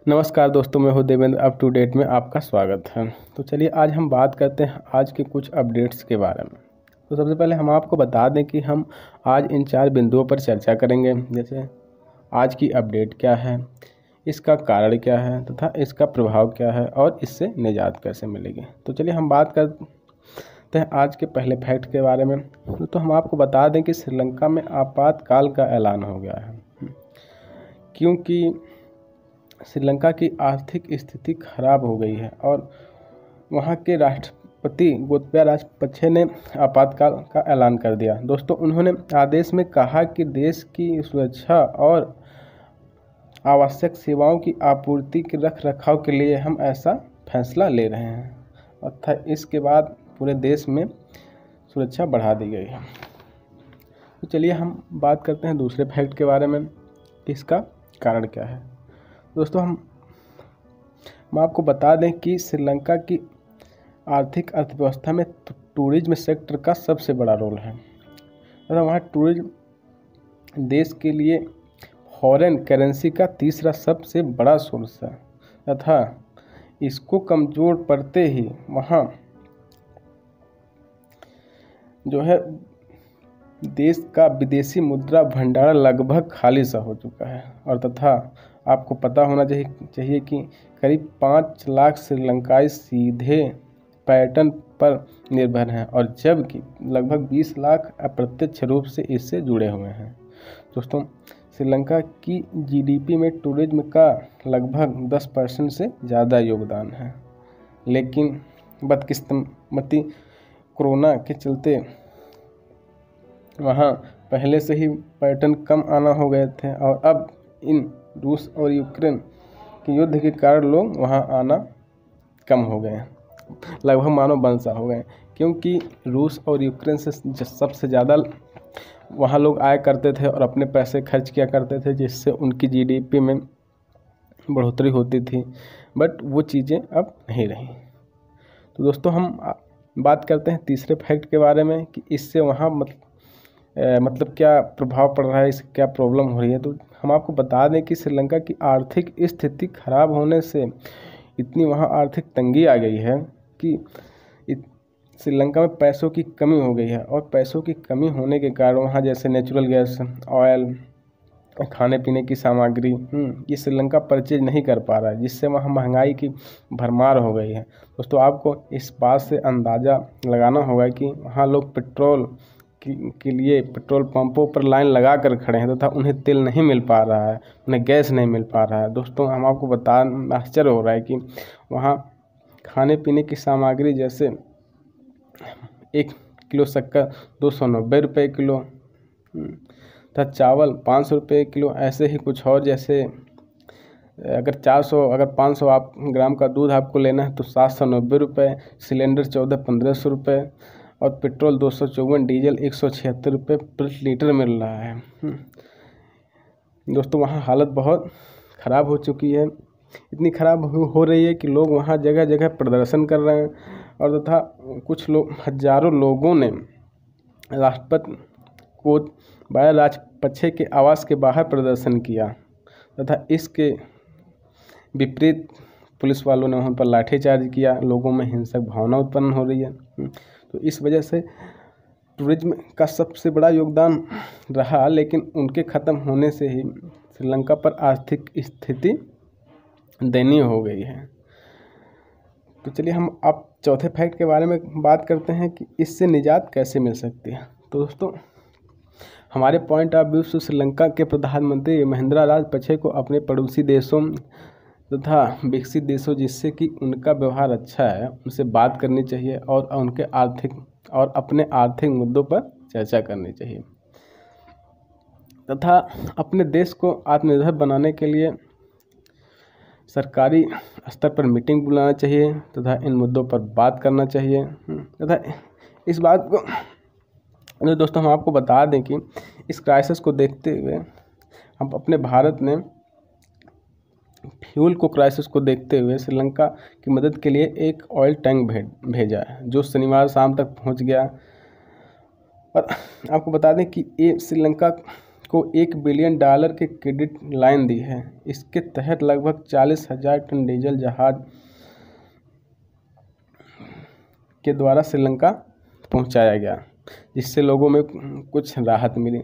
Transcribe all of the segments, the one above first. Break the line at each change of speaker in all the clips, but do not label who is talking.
नमस्कार दोस्तों, मैं हूं देवेंद्र। अप टू डेट में आपका स्वागत है। तो चलिए आज हम बात करते हैं आज के कुछ अपडेट्स के बारे में। तो सबसे पहले हम आपको बता दें कि हम आज इन 4 बिंदुओं पर चर्चा करेंगे, जैसे आज की अपडेट क्या है, इसका कारण क्या है तथा इसका प्रभाव क्या है और इससे निजात कैसे मिलेगी। तो चलिए हम बात करते हैं आज के पहले फैक्ट के बारे में। तो हम आपको बता दें कि श्रीलंका में आपातकाल का ऐलान हो गया है, क्योंकि श्रीलंका की आर्थिक स्थिति खराब हो गई है और वहां के राष्ट्रपति गोतबाया राजपक्षे ने आपातकाल का ऐलान कर दिया। दोस्तों, उन्होंने आदेश में कहा कि देश की सुरक्षा और आवश्यक सेवाओं की आपूर्ति के रख रखाव के लिए हम ऐसा फैसला ले रहे हैं, अर्थात इसके बाद पूरे देश में सुरक्षा बढ़ा दी गई है। तो चलिए हम बात करते हैं दूसरे फैक्ट के बारे में, इसका कारण क्या है। दोस्तों, हम आपको बता दें कि श्रीलंका की आर्थिक अर्थव्यवस्था में टूरिज्म सेक्टर का सबसे बड़ा रोल है तथा वहाँ टूरिज्म देश के लिए फॉरेन करेंसी का तीसरा सबसे बड़ा सोर्स है तथा इसको कमज़ोर पड़ते ही वहाँ जो है देश का विदेशी मुद्रा भंडार लगभग खाली सा हो चुका है। और तथा आपको पता होना चाहिए कि करीब 5 लाख श्रीलंकाई सीधे पर्यटन पर निर्भर हैं और जबकि लगभग 20 लाख अप्रत्यक्ष रूप से इससे जुड़े हुए हैं। दोस्तों, श्रीलंका की जीडीपी में टूरिज्म का लगभग 10% से ज़्यादा योगदान है, लेकिन बदकिस्मती कोरोना के चलते वहाँ पहले से ही पर्यटन कम आना हो गए थे और अब इन रूस और यूक्रेन के युद्ध के कारण लोग वहाँ आना कम हो गए हैं, लगभग मानो बंद सा हो गए, क्योंकि रूस और यूक्रेन से सबसे ज़्यादा वहाँ लोग आया करते थे और अपने पैसे खर्च किया करते थे, जिससे उनकी जीडीपी में बढ़ोतरी होती थी। बट वो चीज़ें अब नहीं रही। तो दोस्तों, हम बात करते हैं तीसरे फैक्ट के बारे में कि इससे वहाँ मतलब क्या प्रभाव पड़ रहा है, इससे क्या प्रॉब्लम हो रही है। तो हम आपको बता दें कि श्रीलंका की आर्थिक स्थिति खराब होने से इतनी वहाँ आर्थिक तंगी आ गई है कि श्रीलंका में पैसों की कमी हो गई है और पैसों की कमी होने के कारण वहाँ जैसे नेचुरल गैस, ऑयल, खाने पीने की सामग्री ये श्रीलंका परचेज नहीं कर पा रहा है, जिससे वहाँ महंगाई की भरमार हो गई है। दोस्तों, आपको इस बात से अंदाज़ा लगाना होगा कि वहाँ लोग पेट्रोल के लिए पेट्रोल पंपों पर लाइन लगा कर खड़े हैं तथा उन्हें तेल नहीं मिल पा रहा है, उन्हें गैस नहीं मिल पा रहा है। दोस्तों, हम आपको आश्चर्य हो रहा है कि वहाँ खाने पीने की सामग्री जैसे 1 किलो शक्कर 290 रुपये किलो तथा चावल 500 रुपये किलो, ऐसे ही कुछ और जैसे अगर 500 आप ग्राम का दूध आपको लेना है तो 790 रुपये, सिलेंडर 1400-1500 रुपये और पेट्रोल 254, डीजल 176 रुपये प्रति लीटर मिल रहा है। दोस्तों, वहाँ हालत बहुत ख़राब हो चुकी है, इतनी ख़राब हो रही है कि लोग वहाँ जगह जगह प्रदर्शन कर रहे हैं और तथा कुछ लोग, हजारों लोगों ने राष्ट्रपति गोतबाया राजपक्षे के आवास के बाहर प्रदर्शन किया तथा इसके विपरीत पुलिस वालों ने उन पर लाठीचार्ज किया। लोगों में हिंसक भावना उत्पन्न हो रही है। तो इस वजह से टूरिज्म का सबसे बड़ा योगदान रहा, लेकिन उनके ख़त्म होने से ही श्रीलंका पर आर्थिक स्थिति दयनीय हो गई है। तो चलिए हम अब चौथे फैक्ट के बारे में बात करते हैं कि इससे निजात कैसे मिल सकती है। तो दोस्तों, हमारे पॉइंट ऑफ व्यू से श्रीलंका के प्रधानमंत्री महिंद्रा राजपक्षे को अपने पड़ोसी देशों तथा विकसित देशों जिससे कि उनका व्यवहार अच्छा है उनसे बात करनी चाहिए और उनके आर्थिक और अपने आर्थिक मुद्दों पर चर्चा करनी चाहिए तथा अपने देश को आत्मनिर्भर बनाने के लिए सरकारी स्तर पर मीटिंग बुलाना चाहिए तथा इन मुद्दों पर बात करना चाहिए तथा इस बात को दोस्तों हम आपको बता दें कि इस क्राइसिस को देखते हुए हम अपने भारत ने फ्यूल को क्राइसिस को देखते हुए श्रीलंका की मदद के लिए एक ऑयल टैंक भेजा है, जो शनिवार शाम तक पहुंच गया। और आपको बता दें कि ये श्रीलंका को $1 बिलियन की क्रेडिट लाइन दी है। इसके तहत लगभग 40,000 टन डीजल जहाज के द्वारा श्रीलंका पहुंचाया गया, जिससे लोगों में कुछ राहत मिली।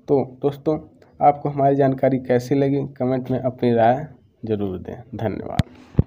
तो दोस्तों, आपको हमारी जानकारी कैसी लगी, कमेंट में अपनी राय जरूर दें। धन्यवाद।